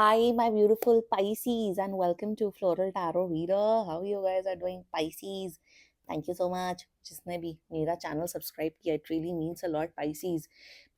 Hi, my beautiful Pisces, and welcome to Floral Tarot Reader. How you guys are doing, Pisces? Thank you so much. जिसने भी मेरा channel subscribe किया, it really means a lot, Pisces.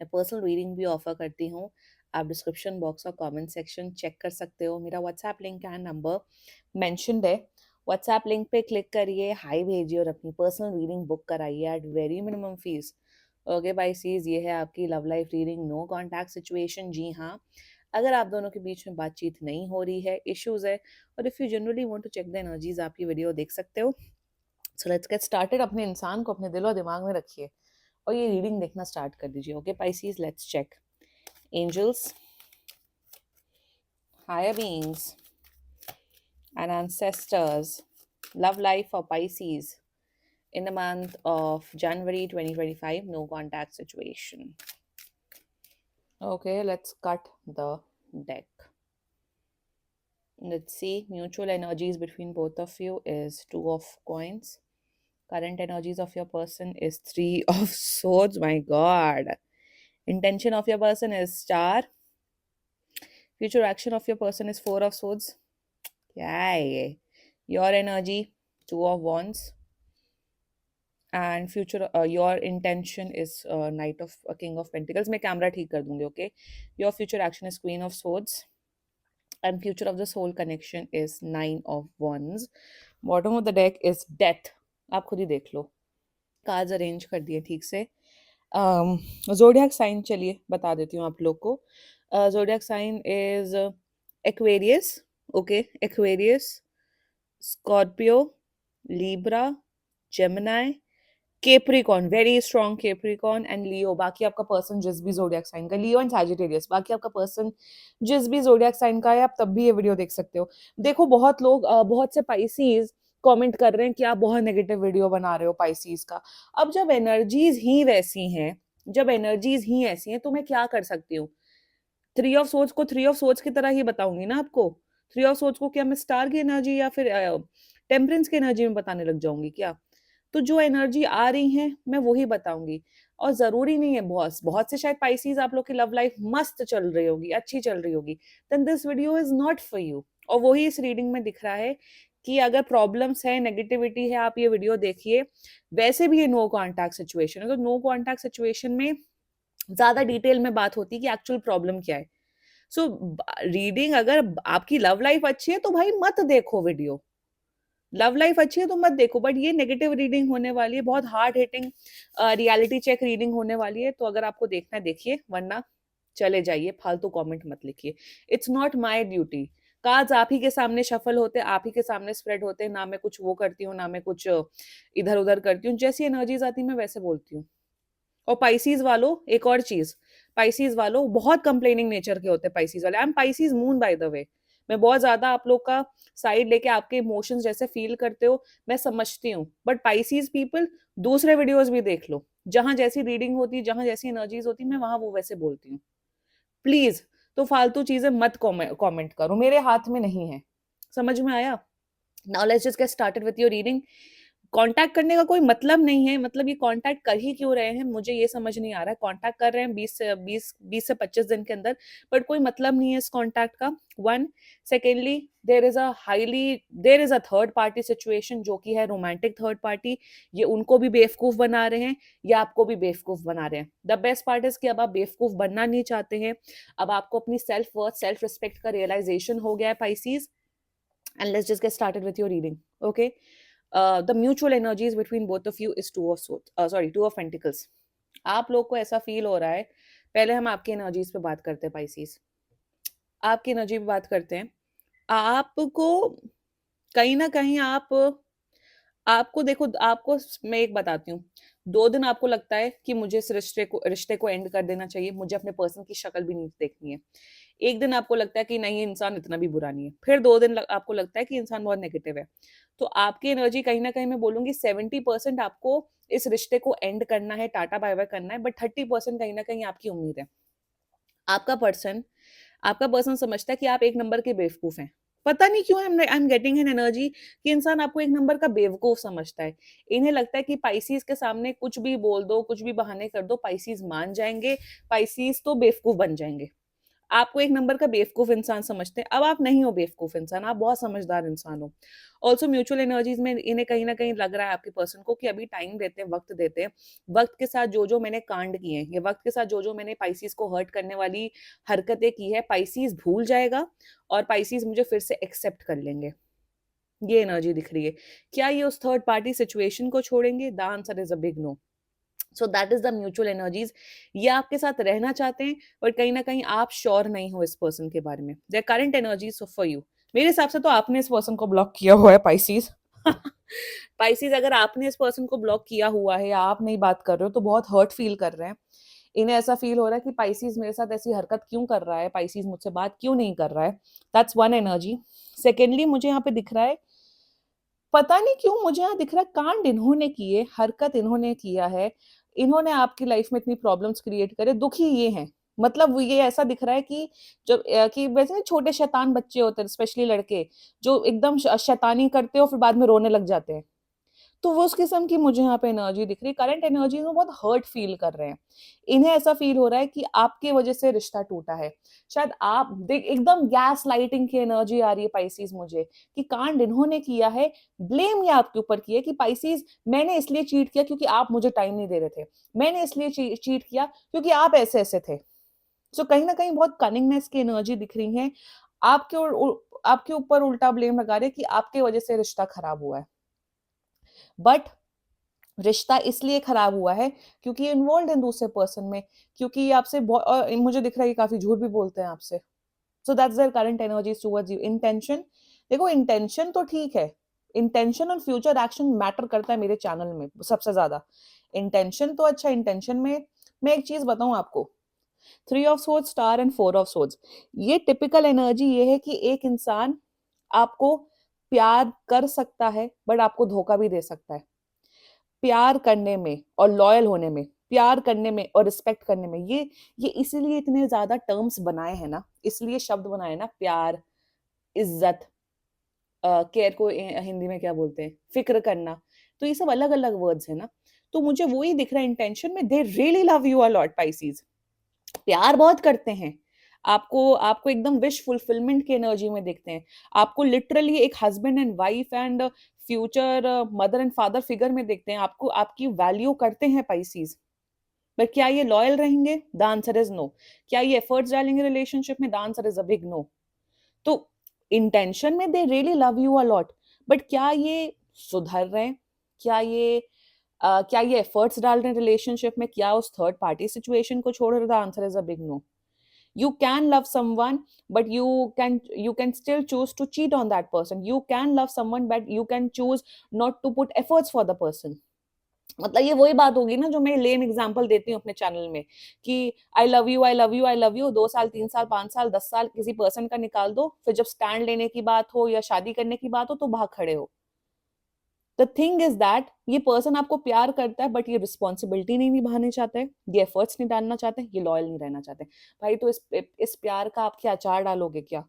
मैं personal reading भी offer करती हूँ. आप description box और कमेंट सेक्शन चेक कर सकते हो. मेरा WhatsApp link and number mentioned है. व्हाट्सएप लिंक पे क्लिक करिए, हाई भेजिए और अपनी पर्सनल रीडिंग बुक कराइए at very minimum fees. Okay Pisces, ये है आपकी love life reading, no contact situation. जी हाँ, अगर आप दोनों के बीच में बातचीत नहीं हो रही है, इश्यूज है, और if you generally want to check the energies, आप ये वीडियो देख सकते हो. So let's get started. अपने इंसान को अपने दिल और दिमाग में रखिए और ये रीडिंग देखना स्टार्ट कर दीजिए. Okay Pisces, let's check. Angels, higher beings and ancestors, love life for Pisces in the month of January 2025, no contact situation. Okay, let's cut the deck. Let's see, mutual energies between both of you is Two of Coins. Current energies of your person is Three of Swords. My God. Intention of your person is Star. Future action of your person is Four of Swords. Yay. Your energy, Two of Wands. And future your intention is Knight of King of Pentacles. मैं camera ठीक कर दूंगी. Okay, your future action is Queen of Swords and future of the soul connection is Nine of Wands. Bottom of the deck is Death. आप खुद ही देख लो. Cards arrange कर दिए ठीक से. जोडियाक साइन चलिए बता देती हूँ आप लोग को. Zodiac sign is Aquarius. Okay, Aquarius, Scorpio, Libra, Gemini, Capricorn, very strong Capricorn and Leo. बाकी आपका पर्सन जिस भी जोडियक साइन का, लियो एंड सैजिटेरियस, बाकी आपका पर्सन जिस भी जोडियक साइन का है, आप तब भी ये वीडियो देख सकते हो. देखो, बहुत लोग बहुत से पाइसीज कमेंट कर रहे हैं कि आप बहुत नेगेटिव वीडियो बना रहे हो पाइसीज का. अब जब एनर्जीज ही वैसी हैं, जब एनर्जीज ही ऐसी हैं, तो मैं क्या कर सकती हूँ. थ्री ऑफ सोर्स को थ्री ऑफ सोर्स की तरह ही बताऊंगी ना आपको. थ्री ऑफ सोर्स को क्या मैं स्टार की एनर्जी या फिर टेम्परेंस की एनर्जी में बताने लग जाऊंगी क्या. तो जो एनर्जी आ रही है मैं वही बताऊंगी. और जरूरी नहीं है, बहुत बहुत से शायद पाइसीज आप लोग की लव लाइफ मस्त चल रही होगी, अच्छी चल रही होगी, then this video is not for you. और वही इस रीडिंग में दिख रहा है कि अगर प्रॉब्लम्स है, नेगेटिविटी है, आप ये वीडियो देखिए. वैसे भी ये नो कॉन्टैक्ट सिचुएशन है, तो नो कॉन्टैक्ट सिचुएशन में ज्यादा डिटेल में बात होती है कि एक्चुअल प्रॉब्लम क्या है. सो रीडिंग, अगर आपकी लव लाइफ अच्छी है तो भाई मत देखो वीडियो. लव लाइफ अच्छी है तो मत देखो. बट ये नेगेटिव रीडिंग होने वाली है, बहुत hard hitting reality check reading होने वाली है. तो अगर आपको देखना है देखिए, वरना चले जाइए, फालतू कमेंट मत लिखिए. It's not my duty. Cards आप ही के सामने शफल होते हैं, आप ही के सामने स्प्रेड होते हैं. ना मैं कुछ वो करती हूँ, ना मैं कुछ इधर उधर करती हूँ. जैसी एनर्जीज आती है मैं वैसे बोलती हूँ. और पाइसीज वालों, एक और चीज, पाइसीज वालों बहुत कंप्लेनिंग नेचर के होते हैं पाइसीज वाले. I am Pisces moon by the way. मैं बहुत ज्यादा आप लोग का साइड लेके आपके इमोशंस जैसे फील करते हो मैं समझती हूँ. बट पाइसीज पीपल, दूसरे वीडियोस भी देख लो, जहां जैसी रीडिंग होती है, जहां जैसी एनर्जीज होती है, मैं वहां वो वैसे बोलती हूँ. प्लीज, तो फालतू चीजें मत कमेंट करो, मेरे हाथ में नहीं है. समझ में आया. Now let's just get started with your reading. Contact करने का कोई मतलब नहीं है. मतलब ये कांटेक्ट कर ही क्यों रहे हैं, मुझे ये समझ नहीं आ रहा है. कांटेक्ट कर रहे हैं 20 से 25 दिन के अंदर, बट कोई मतलब नहीं है इस कांटेक्ट का. One. Secondly, there is a third party situation, जो कि है रोमांटिक थर्ड पार्टी. ये उनको भी बेवकूफ बना रहे हैं या आपको भी बेवकूफ बना रहे हैं. द बेस्ट पार्ट इज कि अब आप बेवकूफ बनना नहीं चाहते हैं. अब आपको अपनी सेल्फ वर्थ, सेल्फ रिस्पेक्ट का रियलाइजेशन हो गया है Pisces. And let's just get started with your reading. Okay. The mutual energies between both of you is Two of Swords. Two of Pentacles. आप लोग को ऐसा फील हो रहा है. पहले हम आपकी एनर्जीज पे बात करते हैं पाइसीज. आपकी एनर्जी पे बात करते हैं. आपको कहीं ना कहीं आपको देखो, आपको मैं एक बताती हूँ. 2 दिन आपको लगता है कि मुझे इस रिश्ते को एंड कर देना चाहिए, मुझे अपने पर्सन की शक्ल भी नहीं देखनी है. एक दिन आपको लगता है कि नहीं, इंसान इतना भी बुरा नहीं है. फिर 2 दिन आपको लगता है कि इंसान बहुत नेगेटिव है. तो आपकी एनर्जी कहीं ना कहीं मैं बोलूंगी 70% आपको इस रिश्ते को एंड करना है, टाटा बाय बाय करना है. बट 30% कहीं ना कहीं आपकी उम्मीद है. आपका पर्सन आपका पर्सन समझता है कि आप एक नंबर के बेवकूफ हैं. पता नहीं क्यों I am getting an energy कि इंसान आपको एक नंबर का बेवकूफ समझता है. इन्हें लगता है कि पाइसीज के सामने कुछ भी बोल दो, कुछ भी बहाने कर दो, पाइसीज मान जाएंगे, पाइसीज तो बेवकूफ बन जाएंगे. आपको एक नंबर का बेवकूफ इंसान समझते हैं, अब आप नहीं हो बेवकूफ इंसान, आप बहुत समझदार इंसान हो। ऑल्सो म्यूचुअल एनर्जीज में इन्हें कहीं ना कहीं लग रहा है आपके पर्सन को कि अभी टाइम देते हैं, वक्त देते हैं। वक्त के साथ जो जो मैंने कांड किए हैं, या वक्त के साथ जो जो मैंने पाइसीज को हर्ट करने वाली हरकतें की है, पाइसीज भूल जाएगा और पाइसीज मुझे फिर से एक्सेप्ट कर लेंगे। ये एनर्जी दिख रही है। क्या ये उस थर्ड पार्टी सिचुएशन को छोड़ेंगे? The answer is a big no. So that is the mutual energies. ये आपके साथ रहना चाहते हैं, और कहीं ना कहीं आप श्योर नहीं हो इस पर्सन के बारे में। Their current energies for you. मेरे हिसाब से तो आपने इस पर्सन को ब्लॉक किया हुआ है, पाइसीज। पाइसीज, अगर आपने इस पर्सन को ब्लॉक किया हुआ है या आप नहीं बात कर रहे हो, तो बहुत हर्ट फील कर रहे हैं। इन्हें ऐसा फील हो रहा है कि पाइसीज मेरे साथ ऐसी हरकत क्यों कर रहा है, पाइसीज मुझसे बात क्यों नहीं कर रहा है। That's one energy. सेकेंडली, मुझे यहाँ पे दिख रहा है, पता नहीं क्यों मुझे यहाँ दिख रहा है, कांड इन्होंने किए, हरकत इन्होंने किया है, इन्होंने आपकी लाइफ में इतनी प्रॉब्लम्स क्रिएट करे, दुखी ये हैं। मतलब वो ये ऐसा दिख रहा है कि जब कि वैसे ना छोटे शैतान बच्चे होते हैं, स्पेशली लड़के, जो एकदम शैतानी करते हो फिर बाद में रोने लग जाते हैं। तो वो उस किस्म की मुझे यहाँ पे एनर्जी दिख रही है। करंट एनर्जी में बहुत हर्ट फील कर रहे हैं। इन्हें ऐसा फील हो रहा है कि आपके वजह से रिश्ता टूटा है। शायद आप देख, एकदम गैस लाइटिंग की एनर्जी आ रही है पाइसीज मुझे, कि कांड इन्होंने किया है, ब्लेम ये आपके ऊपर किया कि पाइसीज मैंने इसलिए चीट किया क्योंकि आप मुझे टाइम नहीं दे रहे थे, मैंने इसलिए चीट किया क्योंकि आप ऐसे ऐसे थे। सो कहीं ना कहीं बहुत कनिंगनेस की एनर्जी दिख रही है। आपके ऊपर उल्टा ब्लेम लगा रहे हैं कि आपके वजह से रिश्ता खराब हुआ है। बट रिश्ता इसलिए खराब हुआ है क्योंकि इन्वॉल्व है दूसरे पर्सन में, क्योंकि ये आपसे मुझे दिख रहा है ये काफी झूठ भी बोलते हैं आपसे। So that's their current energies towards you. Intention, देखो इंटेंशन तो ठीक है, इंटेंशन और फ्यूचर एक्शन मैटर करता है मेरे चैनल में सबसे ज्यादा। इंटेंशन तो अच्छा, इंटेंशन में मैं एक चीज बताऊं आपको, 3 of swords, star and 4 of swords, ये टिपिकल एनर्जी ये है कि एक इंसान आपको प्यार कर सकता है बट आपको धोखा भी दे सकता है। प्यार करने में और लॉयल होने में, प्यार करने में और रिस्पेक्ट करने में, ये इसीलिए इतने ज्यादा टर्म्स बनाए हैं ना, इसलिए शब्द बनाए ना, प्यार, इज्जत, केयर को हिंदी में क्या बोलते हैं, फिक्र करना। तो ये सब अलग अलग वर्ड्स है ना। तो मुझे वही दिख रहा है इंटेंशन में, they really love you a lot Pisces, प्यार बहुत करते हैं आपको, आपको एकदम विश फुलफिलमेंट की एनर्जी में देखते हैं, आपको लिटरली एक husband and wife and future mother and father figure में देखते हैं, आपको आपकी वैल्यू करते हैं पाइसीज। बट क्या ये लॉयल रहेंगे? The answer is no. क्या ये एफर्ट्स डालेंगे रिलेशनशिप में? The answer is a big no. तो इंटेंशन में they really love you a lot, but क्या ये सुधर रहे हैं? क्या ये एफर्ट्स डाल रहे हैं रिलेशनशिप में? क्या उस थर्ड पार्टी सिचुएशन को छोड़ रहे? The answer is a big no. You can love someone, but you can still choose to cheat on that person. You can love someone, but you can choose not to put efforts for the person. मतलब ये वही बात होगी ना जो मैं लेम example देती हूँ अपने चैनल में, कि I love you, I love you, I love you, 2 साल, 3 साल, 5 साल, 10 साल किसी पर्सन का निकाल दो, फिर जब स्टैंड लेने की बात हो या शादी करने की बात हो तो भाग खड़े हो। द थिंग इज दैट ये पर्सन आपको प्यार करता है बट ये रिस्पॉन्सिबिलिटी नहीं निभाने चाहते हैं, ये एफर्ट्स नहीं डालना चाहते, ये लॉयल नहीं रहना चाहते। भाई तो इस प्यार का आप क्या अचार डालोगे क्या?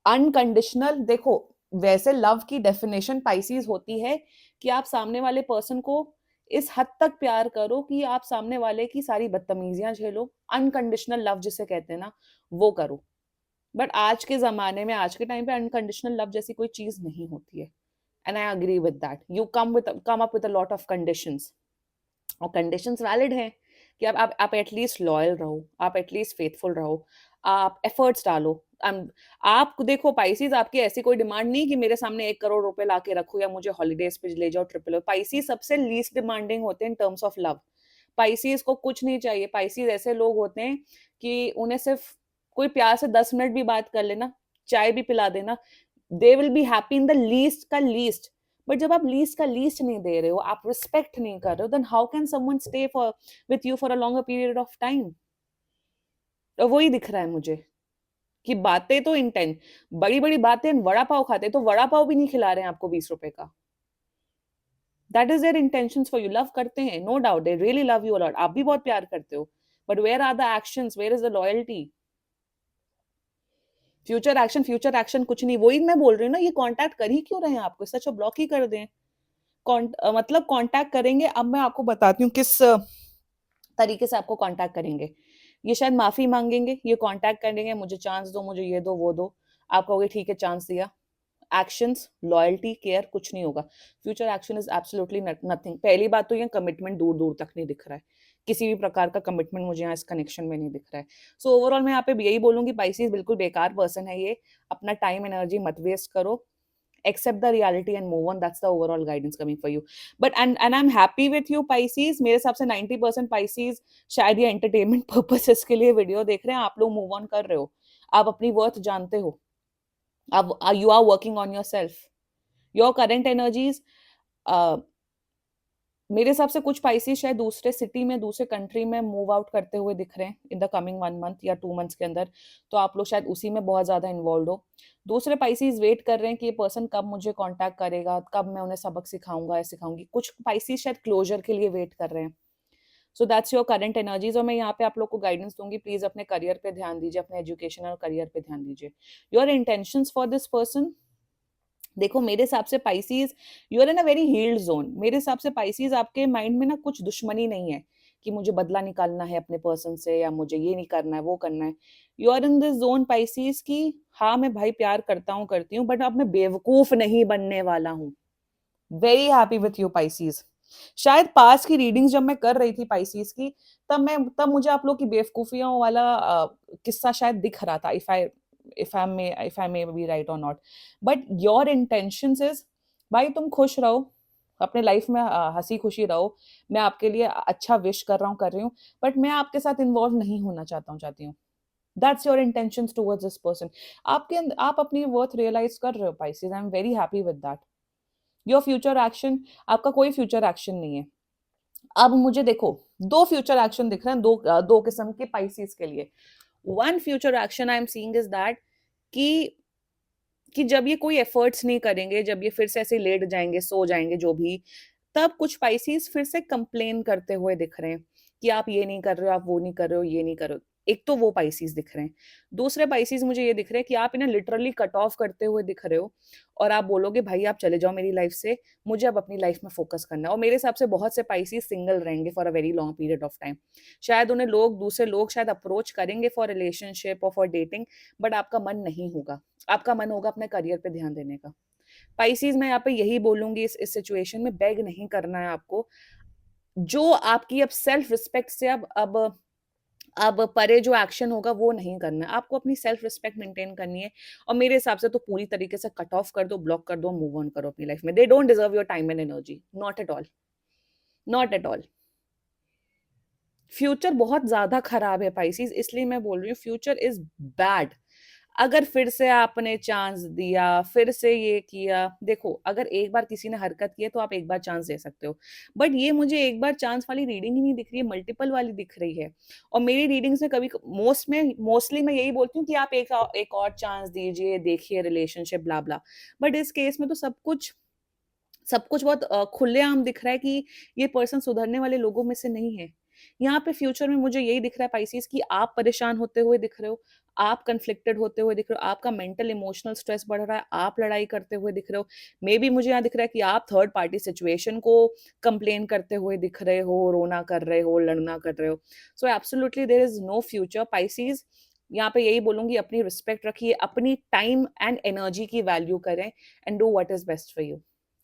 अनकंडीशनल, देखो वैसे लव की डेफिनेशन पाइसीज होती है कि आप सामने वाले पर्सन को इस हद तक प्यार करो कि आप सामने वाले की सारी बदतमीजियां झेलो, अनकंडीशनल लव जिसे कहते हैं ना, वो करो। बट आज के जमाने में, आज के टाइम पे अनकंडीशनल लव जैसी कोई चीज नहीं होती है। And I agree with that. You come up with a lot of conditions, और कंडीशंस वैलिड हैं कि आप एटलीस्ट लॉयल रहो, आप एटलीस्ट फेथफुल रहो, आप एफर्ट्स डालो। आप देखो पाइसीज, आपकी ऐसी कोई डिमांड नहीं कि मेरे सामने 1 करोड़ रुपए ला के रखो या मुझे हॉलीडेज पे ले जाओ, ट्रिपल। पाइसीज सबसे लीस्ट डिमांडिंग होते हैं in terms of love. Pisces को कुछ नहीं चाहिए। पाइसीज ऐसे लोग होते हैं कि उन्हें सिर्फ कोई प्यार से 10 मिनट भी बात कर लेना, चाय भी पिला देना, they will be happy in the least का लीस्ट। बट जब आप लीस्ट का लीस्ट नहीं दे रहे हो, आप रिस्पेक्ट नहीं कर रहे हो, then how can someone stay for with you for a longer period of time? तो वही दिख रहा है मुझे कि बातें तो इंटेंट, बड़ी बड़ी बातें, वड़ा पाव खाते तो वड़ा पाव भी नहीं खिला रहे हैं आपको 20 रुपए का। That is their intentions for you. Love करते हैं, no doubt, they really love you a lot, आप भी बहुत प्यार करते हो, but where are the actions, where is the loyalty? Future action कुछ नहीं। वही मैं बोल रही हूँ ना, ये कांटेक्ट कर ही क्यों रहे हैं आपको, सच ब्लॉक ही कर दें। मतलब कांटेक्ट करेंगे, अब मैं आपको बताती हूँ किस तरीके से आपको कांटेक्ट करेंगे। ये शायद माफी मांगेंगे, ये कांटेक्ट करेंगे, मुझे चांस दो, मुझे ये दो वो दो। आप कहोगे ठीक है चांस दिया। एक्शंस, लॉयल्टी, केयर कुछ नहीं होगा। Future action is absolutely nothing. पहली बात तो ये कमिटमेंट दूर दूर तक नहीं दिख रहा है, किसी भी प्रकार का कमिटमेंट मुझे यहाँ इस कनेक्शन में नहीं दिख रहा है। सो ओवरऑल मैं यहाँ पे यही बोलूंगी, पाइसेस बिल्कुल बेकार पर्सन है ये। अपना टाइम एनर्जी मत वेस्ट करो, accept the reality and move on. That's the overall guidance coming for you. But and I'm happy with you Pisces। मेरे हिसाब से 90% Pisces शायद ये एंटरटेनमेंट पर्पसेस के लिए वीडियो देख रहे हैं। आप लोग मूव ऑन कर रहे हो, आप अपनी वर्थ जानते हो, आप you are working on yourself. Your current energies, मेरे हिसाब से कुछ पाइसेस शायद दूसरे सिटी में, दूसरे कंट्री में मूव आउट करते हुए दिख रहे हैं इन द कमिंग 1 मंथ या 2 मंथ्स के अंदर। तो आप लोग शायद उसी में बहुत ज्यादा इन्वॉल्व हो। दूसरे पाइसेस वेट कर रहे हैं कि ये पर्सन कब मुझे कांटेक्ट करेगा, कब मैं उन्हें सबक सिखाऊंगा या सिखाऊंगी। कुछ पाइसेस शायद क्लोजर के लिए वेट कर रहे हैं। So that's your current energies. और मैं यहाँ पे आप लोग को गाइडेंस दूंगी, प्लीज अपने करियर पे ध्यान दीजिए, अपने एजुकेशन और करियर पे ध्यान दीजिए। Your intentions for this person, देखो मेरे हिसाब से Pisces you are in a very healed zone. मेरे हिसाब से पाइसीज आपके माइंड में ना कुछ दुश्मनी नहीं है कि मुझे बदला निकालना है अपने पर्सन से या मुझे ये नहीं करना है वो करना है। You are in this zone Pisces की हाँ मैं भाई प्यार करता हूँ करती हूँ, बट अब मैं बेवकूफ नहीं बनने वाला हूँ। Very happy with you Pisces. शायद पास की रीडिंग्स जब मैं कर रही थी पाइसीज की, तब मुझे आप लोग की बेवकूफियों वाला किस्सा शायद दिख रहा था। If I may be right और not, but your intentions is भाई तुम खुश रहो अपने लाइफ में, हंसी खुशी रहो। मैं आपके लिए अच्छा विश कर रहा हूँ कर रही हूँ, बट मैं आपके साथ इन्वॉल्व नहीं होना चाहता हूँ चाहती हूँ। That's your intentions towards this person. आप अपनी वर्थ रियलाइज कर रहे हो Pisces, I am very happy with that. Your future action, आपका कोई फ्यूचर एक्शन नहीं है। अब मुझे देखो दो फ्यूचर एक्शन दिख रहे हैं, दो किस्म के पाइसेस के लिए। One future action I am seeing is that कि कि जब ये कोई एफर्ट्स नहीं करेंगे, जब ये फिर से ऐसे लेट जाएंगे सो जाएंगे जो भी, तब कुछ पाइसेस फिर से कंप्लेन करते हुए दिख रहे हैं कि आप ये नहीं कर रहे हो, आप वो नहीं कर रहे हो, ये नहीं कर रहे हो। एक तो वो पाइसेस दिख रहे हैं। दूसरे पाइसेस मुझे ये दिख रहे हैं कि आप इन्हें लिटरली कट ऑफ करते हुए दिख रहे हो और आप बोलोगे भाई आप चले जाओ मेरी लाइफ से, मुझे अब अपनी लाइफ में फोकस करना है। और मेरे हिसाब से बहुत से पाइसेस सिंगल रहेंगे for a very long period of time. शायद उन्हें दूसरे लोग शायद अप्रोच करेंगे फॉर रिलेशनशिप और फॉर डेटिंग, बट आपका मन नहीं होगा। आपका मन होगा अपने करियर पे ध्यान देने का। पाइसेस मैं यहाँ पे यही बोलूंगी, इस सिचुएशन में बेग नहीं करना है आपको। जो आपकी अब सेल्फ रिस्पेक्ट से अब परे जो एक्शन होगा वो नहीं करना है आपको। अपनी सेल्फ रिस्पेक्ट मेंटेन करनी है। और मेरे हिसाब से तो पूरी तरीके से कट ऑफ कर दो, ब्लॉक कर दो, मूव ऑन करो अपनी लाइफ में। They don't deserve your time and energy, not at all, not at all. Future बहुत ज्यादा खराब है पाइसेस, इसलिए मैं बोल रही हूँ फ्यूचर इज बैड। अगर फिर से आपने चांस दिया, फिर से ये किया, देखो अगर एक बार किसी ने हरकत की है तो आप एक बार चांस दे सकते हो, बट ये मुझे एक बार चांस वाली रीडिंग ही नहीं दिख रही है, मल्टीपल वाली दिख रही है। और मेरी रीडिंग्स में कभी मोस्टली मैं यही बोलती हूँ कि आप एक और चांस दीजिए, देखिए रिलेशनशिप ब्ला ब्ला। बट इस केस में तो सब कुछ बहुत खुलेआम दिख रहा है कि ये पर्सन सुधरने वाले लोगों में से नहीं है। यहाँ पे फ्यूचर में मुझे यही दिख रहा है पाइसेस कि आप परेशान होते हुए दिख रहे हो, आप कन्फ्लिक्टेड होते हुए दिख रहे हो, आपका मेंटल इमोशनल स्ट्रेस बढ़ रहा है, आप लड़ाई करते हुए दिख रहे हो। मे बी मुझे यहाँ दिख रहा है कि आप थर्ड पार्टी सिचुएशन को कंप्लेन करते हुए दिख रहे हो, रोना कर रहे हो, लड़ना कर रहे हो। So absolutely there is no future Pisces. यहाँ पे यही बोलूंगी, अपनी रिस्पेक्ट रखिए, अपनी टाइम एंड एनर्जी की वैल्यू करें and do what is best for you.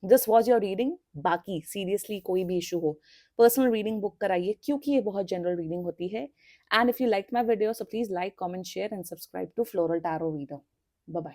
This was your reading. बाकी सीरियसली कोई भी इशू हो, पर्सनल रीडिंग बुक कराइए, क्योंकि ये बहुत जनरल रीडिंग होती है। And if you like my video so please like comment share and subscribe to Floral Tarot Reader. Bye bye.